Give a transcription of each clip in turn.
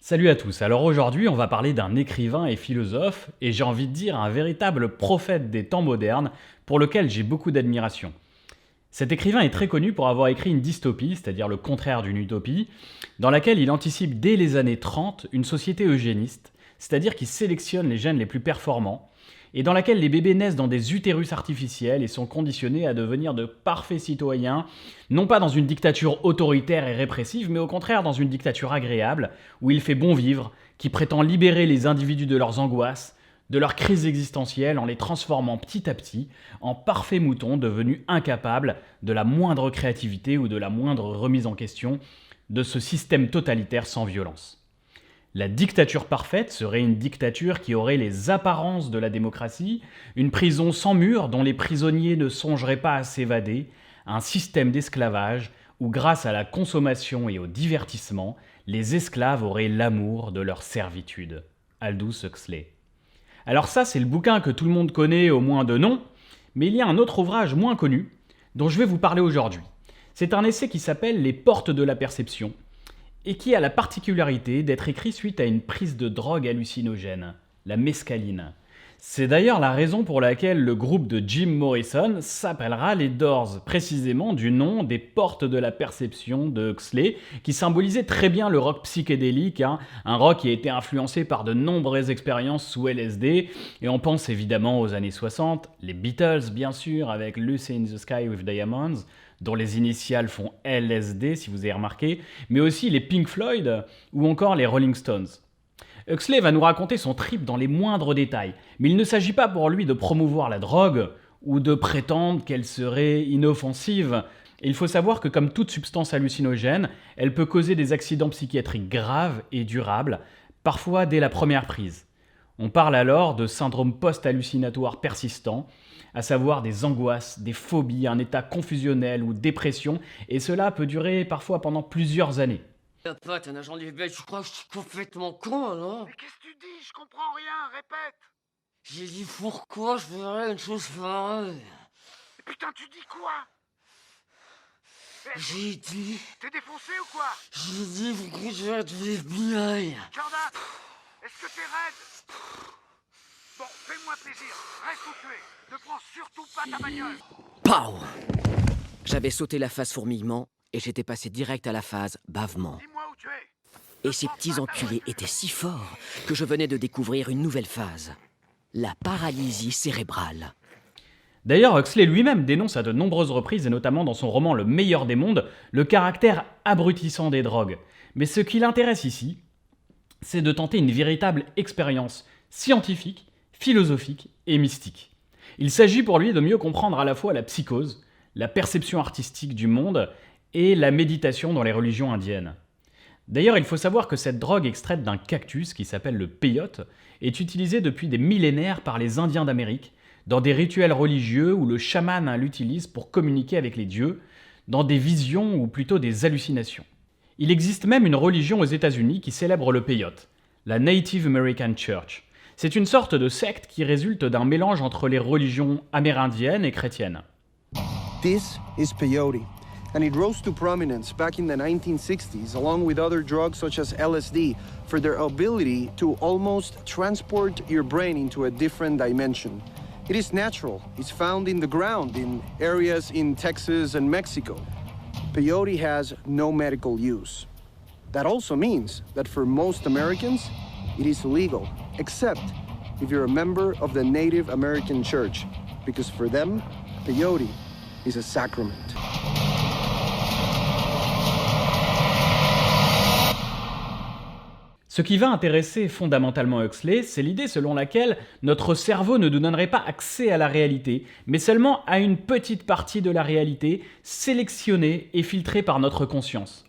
Salut à tous, alors aujourd'hui on va parler d'un écrivain et philosophe, et j'ai envie de dire un véritable prophète des temps modernes, pour lequel j'ai beaucoup d'admiration. Cet écrivain est très connu pour avoir écrit une dystopie, c'est-à-dire le contraire d'une utopie, dans laquelle il anticipe dès les années 30 une société eugéniste, c'est-à-dire qui sélectionne les gènes les plus performants, et dans laquelle les bébés naissent dans des utérus artificiels et sont conditionnés à devenir de parfaits citoyens, non pas dans une dictature autoritaire et répressive, mais au contraire dans une dictature agréable, où il fait bon vivre, qui prétend libérer les individus de leurs angoisses, de leurs crises existentielles en les transformant petit à petit en parfaits moutons devenus incapables de la moindre créativité ou de la moindre remise en question de ce système totalitaire sans violence. La dictature parfaite serait une dictature qui aurait les apparences de la démocratie, une prison sans murs dont les prisonniers ne songeraient pas à s'évader, un système d'esclavage où grâce à la consommation et au divertissement, les esclaves auraient l'amour de leur servitude. Aldous Huxley. Alors ça, c'est le bouquin que tout le monde connaît au moins de nom, mais il y a un autre ouvrage moins connu dont je vais vous parler aujourd'hui. C'est un essai qui s'appelle Les portes de la perception, et qui a la particularité d'être écrit suite à une prise de drogue hallucinogène, la mescaline. C'est d'ailleurs la raison pour laquelle le groupe de Jim Morrison s'appellera les Doors, précisément du nom des portes de la perception de Huxley, qui symbolisait très bien le rock psychédélique, un rock qui a été influencé par de nombreuses expériences sous LSD, et on pense évidemment aux années 60, les Beatles bien sûr, avec Lucy in the Sky with Diamonds, dont les initiales font LSD si vous avez remarqué, mais aussi les Pink Floyd ou encore les Rolling Stones. Huxley va nous raconter son trip dans les moindres détails, mais il ne s'agit pas pour lui de promouvoir la drogue ou de prétendre qu'elle serait inoffensive. Et il faut savoir que comme toute substance hallucinogène, elle peut causer des accidents psychiatriques graves et durables, parfois dès la première prise. On parle alors de syndrome post-hallucinatoire persistant, à savoir des angoisses, des phobies, un état confusionnel ou dépression, et cela peut durer parfois pendant plusieurs années. Papa, t'es un agent du FBI, tu crois que je suis complètement con, non? Mais qu'est-ce que tu dis? Je comprends rien, répète! J'ai dit pourquoi je ferais une chose pareille. Mais putain, tu dis quoi? Mais J'ai dit, t'es défoncé ou quoi? j'ai dit pourquoi je ferais du FBI. Jordan, est-ce que t'es raide? Bon, fais-moi plaisir, reste où tu es. Ne prends surtout pas ta bagnole. Pow! J'avais sauté la phase fourmillement et j'étais passé direct à la phase bavement. Dis-moi où tu es. Et ces petits enculés étaient si forts que je venais de découvrir une nouvelle phase. La paralysie cérébrale. D'ailleurs, Huxley lui-même dénonce à de nombreuses reprises, et notamment dans son roman Le meilleur des mondes, le caractère abrutissant des drogues. Mais ce qui l'intéresse ici, c'est de tenter une véritable expérience scientifique, philosophique et mystique. Il s'agit pour lui de mieux comprendre à la fois la psychose, la perception artistique du monde et la méditation dans les religions indiennes. D'ailleurs, il faut savoir que cette drogue extraite d'un cactus qui s'appelle le peyote est utilisée depuis des millénaires par les Indiens d'Amérique dans des rituels religieux où le chaman l'utilise pour communiquer avec les dieux, dans des visions ou plutôt des hallucinations. Il existe même une religion aux États-Unis qui célèbre le peyote, la Native American Church. C'est une sorte de secte qui résulte d'un mélange entre les religions amérindiennes et chrétiennes. This is peyote, and it rose to prominence back in the 1960s along with other drugs such as LSD for their ability to almost transport your brain into a different dimension. It is natural. It's found in the ground in areas in Texas and Mexico. Peyote has no medical use. That also means that for most Americans, it is legal, except if you're a member of the Native American Church, because for them, peyote is a sacrament. Ce qui va intéresser fondamentalement Huxley, c'est l'idée selon laquelle notre cerveau ne nous donnerait pas accès à la réalité, mais seulement à une petite partie de la réalité, sélectionnée et filtrée par notre conscience.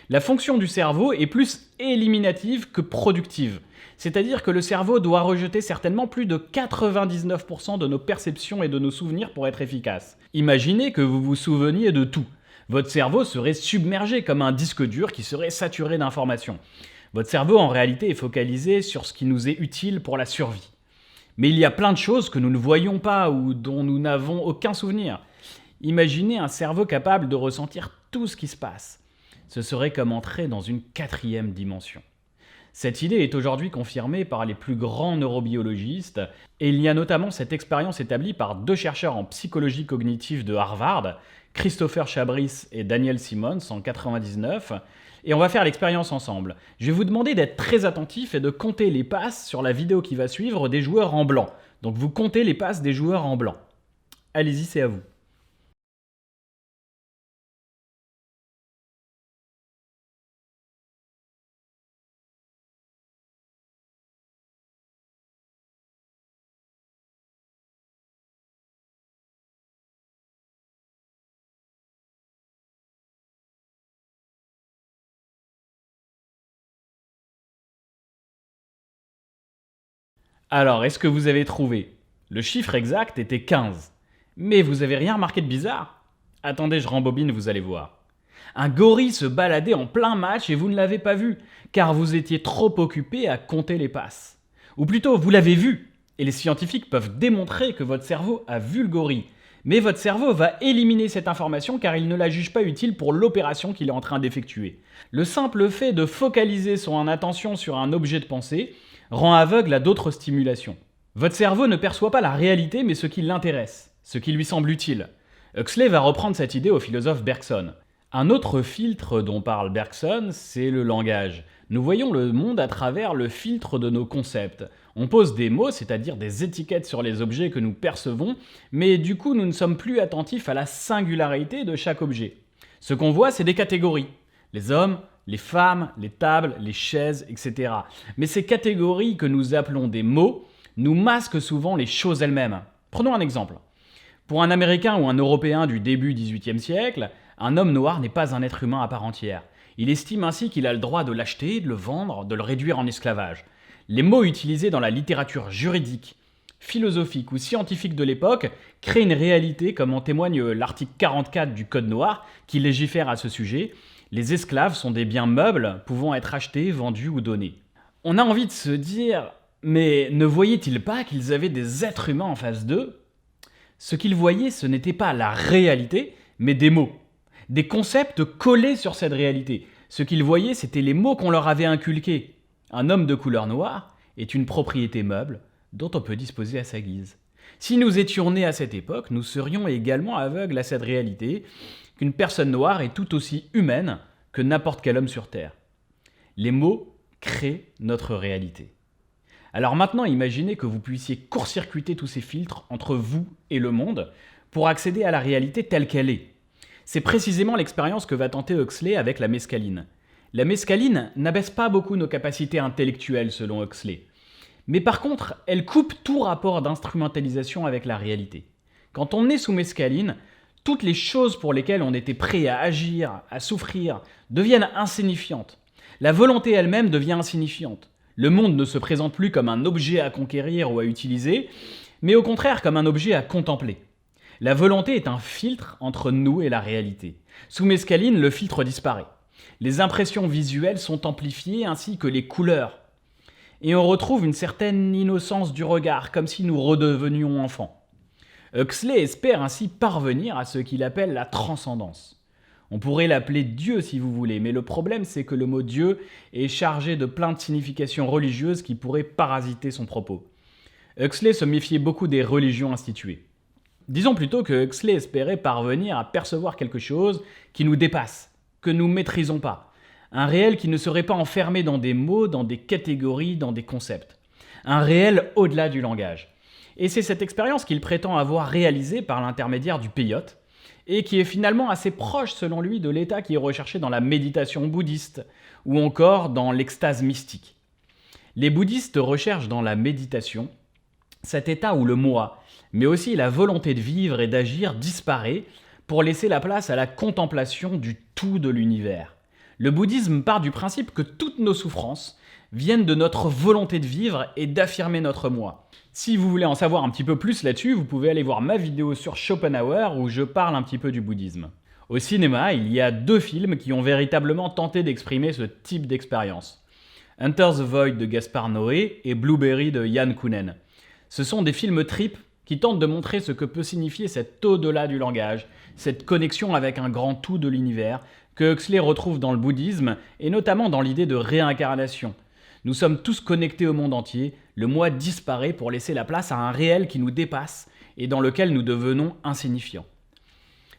La fonction du cerveau est plus éliminative que productive, c'est-à-dire que le cerveau doit rejeter certainement plus de 99% de nos perceptions et de nos souvenirs pour être efficace. Imaginez que vous vous souveniez de tout. Votre cerveau serait submergé comme un disque dur qui serait saturé d'informations. Votre cerveau, en réalité, est focalisé sur ce qui nous est utile pour la survie. Mais il y a plein de choses que nous ne voyons pas ou dont nous n'avons aucun souvenir. Imaginez un cerveau capable de ressentir tout ce qui se passe. Ce serait comme entrer dans une 4e dimension. Cette idée est aujourd'hui confirmée par les plus grands neurobiologistes, et il y a notamment cette expérience établie par 2 chercheurs en psychologie cognitive de Harvard, Christopher Chabris et Daniel Simmons en 1999, et on va faire l'expérience ensemble. Je vais vous demander d'être très attentif et de compter les passes sur la vidéo qui va suivre des joueurs en blanc. Donc vous comptez les passes des joueurs en blanc. Allez-y, c'est à vous. Alors, est-ce que vous avez trouvé? Le chiffre exact était 15. Mais vous avez rien remarqué de bizarre? Attendez, je rembobine, vous allez voir. Un gorille se baladait en plein match et vous ne l'avez pas vu, car vous étiez trop occupé à compter les passes. Ou plutôt, vous l'avez vu, et les scientifiques peuvent démontrer que votre cerveau a vu le gorille. Mais votre cerveau va éliminer cette information car il ne la juge pas utile pour l'opération qu'il est en train d'effectuer. Le simple fait de focaliser son attention sur un objet de pensée rend aveugle à d'autres stimulations. Votre cerveau ne perçoit pas la réalité mais ce qui l'intéresse, ce qui lui semble utile. Huxley va reprendre cette idée au philosophe Bergson. Un autre filtre dont parle Bergson, c'est le langage. Nous voyons le monde à travers le filtre de nos concepts. On pose des mots, c'est-à-dire des étiquettes sur les objets que nous percevons, mais du coup nous ne sommes plus attentifs à la singularité de chaque objet. Ce qu'on voit, c'est des catégories. Les hommes, les femmes, les tables, les chaises, etc. Mais ces catégories que nous appelons des mots nous masquent souvent les choses elles-mêmes. Prenons un exemple. Pour un Américain ou un Européen du début XVIIIe siècle, un homme noir n'est pas un être humain à part entière. Il estime ainsi qu'il a le droit de l'acheter, de le vendre, de le réduire en esclavage. Les mots utilisés dans la littérature juridique, philosophique ou scientifique de l'époque créent une réalité comme en témoigne l'article 44 du Code noir qui légifère à ce sujet. Les esclaves sont des biens meubles pouvant être achetés, vendus ou donnés. On a envie de se dire, mais ne voyaient-ils pas qu'ils avaient des êtres humains en face d'eux? Ce qu'ils voyaient, ce n'était pas la réalité, mais des mots. Des concepts collés sur cette réalité. Ce qu'ils voyaient, c'était les mots qu'on leur avait inculqués. Un homme de couleur noire est une propriété meuble dont on peut disposer à sa guise. Si nous étions nés à cette époque, nous serions également aveugles à cette réalité qu'une personne noire est tout aussi humaine que n'importe quel homme sur Terre. Les mots créent notre réalité. Alors maintenant, imaginez que vous puissiez court-circuiter tous ces filtres entre vous et le monde pour accéder à la réalité telle qu'elle est. C'est précisément l'expérience que va tenter Huxley avec la mescaline. La mescaline n'abaisse pas beaucoup nos capacités intellectuelles selon Huxley. Mais par contre, elle coupe tout rapport d'instrumentalisation avec la réalité. Quand on est sous mescaline, toutes les choses pour lesquelles on était prêt à agir, à souffrir, deviennent insignifiantes. La volonté elle-même devient insignifiante. Le monde ne se présente plus comme un objet à conquérir ou à utiliser, mais au contraire comme un objet à contempler. La volonté est un filtre entre nous et la réalité. Sous mescaline, le filtre disparaît. Les impressions visuelles sont amplifiées ainsi que les couleurs. Et on retrouve une certaine innocence du regard, comme si nous redevenions enfants. Huxley espère ainsi parvenir à ce qu'il appelle la transcendance. On pourrait l'appeler Dieu si vous voulez, mais le problème c'est que le mot Dieu est chargé de plein de significations religieuses qui pourraient parasiter son propos. Huxley se méfiait beaucoup des religions instituées. Disons plutôt que Huxley espérait parvenir à percevoir quelque chose qui nous dépasse, que nous ne maîtrisons pas. Un réel qui ne serait pas enfermé dans des mots, dans des catégories, dans des concepts. Un réel au-delà du langage. Et c'est cette expérience qu'il prétend avoir réalisée par l'intermédiaire du peyote, et qui est finalement assez proche selon lui de l'état qui est recherché dans la méditation bouddhiste, ou encore dans l'extase mystique. Les bouddhistes recherchent dans la méditation cet état où le moi, mais aussi la volonté de vivre et d'agir disparaît pour laisser la place à la contemplation du tout de l'univers. Le bouddhisme part du principe que toutes nos souffrances viennent de notre volonté de vivre et d'affirmer notre moi. Si vous voulez en savoir un petit peu plus là-dessus, vous pouvez aller voir ma vidéo sur Schopenhauer où je parle un petit peu du bouddhisme. Au cinéma, il y a 2 films qui ont véritablement tenté d'exprimer ce type d'expérience. Enter the Void de Gaspar Noé et Blueberry de Yann Kounen. Ce sont des films tripes qui tentent de montrer ce que peut signifier cet au-delà du langage, cette connexion avec un grand tout de l'univers, que Huxley retrouve dans le bouddhisme et notamment dans l'idée de réincarnation. Nous sommes tous connectés au monde entier, le moi disparaît pour laisser la place à un réel qui nous dépasse et dans lequel nous devenons insignifiants.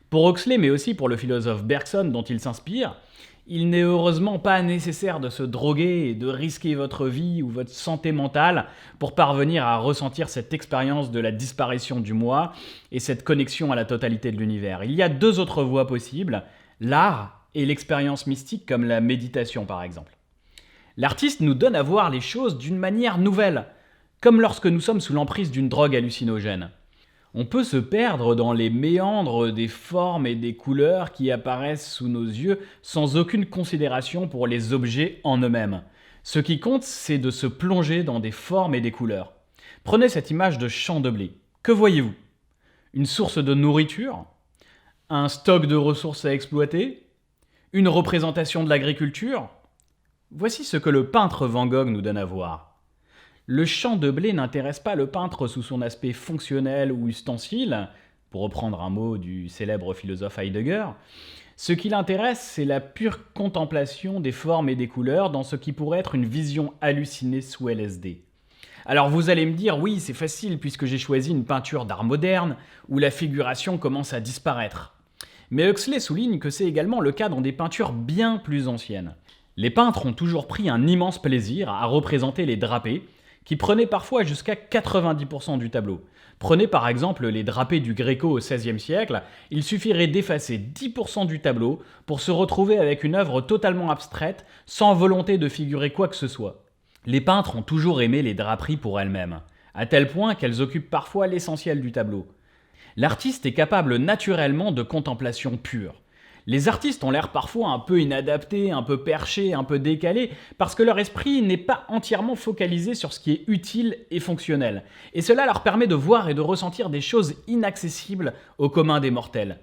Pour Huxley, mais aussi pour le philosophe Bergson dont il s'inspire, il n'est heureusement pas nécessaire de se droguer et de risquer votre vie ou votre santé mentale pour parvenir à ressentir cette expérience de la disparition du moi et cette connexion à la totalité de l'univers. Il y a 2 autres voies possibles, l'art et l'expérience mystique comme la méditation par exemple. L'artiste nous donne à voir les choses d'une manière nouvelle, comme lorsque nous sommes sous l'emprise d'une drogue hallucinogène. On peut se perdre dans les méandres des formes et des couleurs qui apparaissent sous nos yeux sans aucune considération pour les objets en eux-mêmes. Ce qui compte, c'est de se plonger dans des formes et des couleurs. Prenez cette image de champ de blé. Que voyez-vous ? Une source de nourriture ? Un stock de ressources à exploiter ? Une représentation de l'agriculture ? Voici ce que le peintre Van Gogh nous donne à voir. Le champ de blé n'intéresse pas le peintre sous son aspect fonctionnel ou ustensile, pour reprendre un mot du célèbre philosophe Heidegger. Ce qui l'intéresse, c'est la pure contemplation des formes et des couleurs dans ce qui pourrait être une vision hallucinée sous LSD. Alors vous allez me dire, oui, c'est facile puisque j'ai choisi une peinture d'art moderne où la figuration commence à disparaître. Mais Huxley souligne que c'est également le cas dans des peintures bien plus anciennes. Les peintres ont toujours pris un immense plaisir à représenter les drapés, qui prenaient parfois jusqu'à 90% du tableau. Prenez par exemple les drapés du Gréco au XVIe siècle, il suffirait d'effacer 10% du tableau pour se retrouver avec une œuvre totalement abstraite, sans volonté de figurer quoi que ce soit. Les peintres ont toujours aimé les draperies pour elles-mêmes, à tel point qu'elles occupent parfois l'essentiel du tableau. L'artiste est capable naturellement de contemplation pure. Les artistes ont l'air parfois un peu inadaptés, un peu perchés, un peu décalés, parce que leur esprit n'est pas entièrement focalisé sur ce qui est utile et fonctionnel. Et cela leur permet de voir et de ressentir des choses inaccessibles au commun des mortels.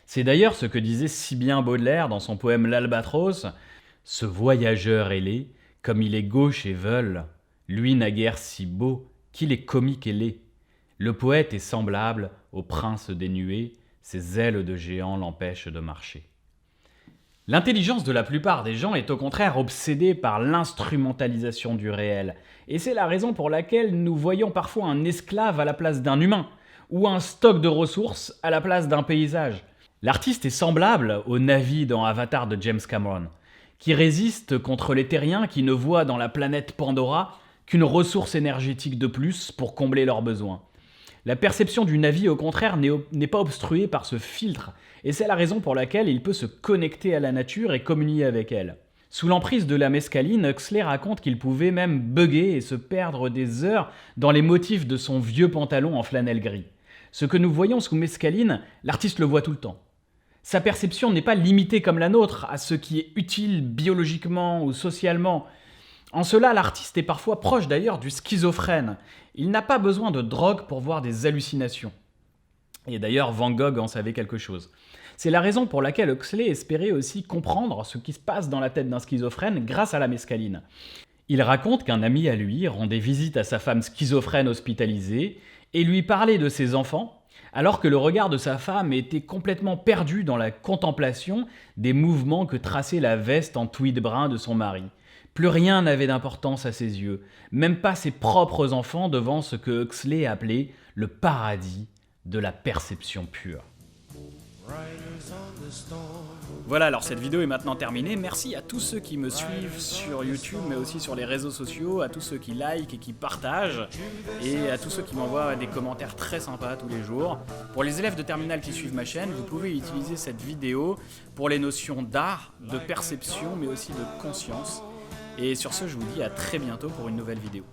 C'est d'ailleurs ce que disait si bien Baudelaire dans son poème L'Albatros. « Ce voyageur ailé, comme il est gauche et veule, lui n'a guère si beau qu'il est comique et laid. Le poète est semblable au prince des nuées, ses ailes de géant l'empêchent de marcher. » L'intelligence de la plupart des gens est au contraire obsédée par l'instrumentalisation du réel. Et c'est la raison pour laquelle nous voyons parfois un esclave à la place d'un humain, ou un stock de ressources à la place d'un paysage. L'artiste est semblable au Na'vi dans Avatar de James Cameron, qui résiste contre les terriens qui ne voient dans la planète Pandora qu'une ressource énergétique de plus pour combler leurs besoins. La perception du Na'vi, au contraire, n'est pas obstruée par ce filtre, et c'est la raison pour laquelle il peut se connecter à la nature et communier avec elle. Sous l'emprise de la mescaline, Huxley raconte qu'il pouvait même bugger et se perdre des heures dans les motifs de son vieux pantalon en flanelle gris. Ce que nous voyons sous mescaline, l'artiste le voit tout le temps. Sa perception n'est pas limitée comme la nôtre à ce qui est utile biologiquement ou socialement. En cela, l'artiste est parfois proche d'ailleurs du schizophrène. Il n'a pas besoin de drogue pour voir des hallucinations. Et d'ailleurs, Van Gogh en savait quelque chose. C'est la raison pour laquelle Huxley espérait aussi comprendre ce qui se passe dans la tête d'un schizophrène grâce à la mescaline. Il raconte qu'un ami à lui rendait visite à sa femme schizophrène hospitalisée et lui parlait de ses enfants, alors que le regard de sa femme était complètement perdu dans la contemplation des mouvements que traçait la veste en tweed brun de son mari. Plus rien n'avait d'importance à ses yeux, même pas ses propres enfants devant ce que Huxley appelait le paradis de la perception pure. Voilà, alors cette vidéo est maintenant terminée. Merci à tous ceux qui me suivent sur YouTube, mais aussi sur les réseaux sociaux, à tous ceux qui likent et qui partagent, et à tous ceux qui m'envoient des commentaires très sympas tous les jours. Pour les élèves de terminale qui suivent ma chaîne, vous pouvez utiliser cette vidéo pour les notions d'art, de perception, mais aussi de conscience. Et sur ce, je vous dis à très bientôt pour une nouvelle vidéo.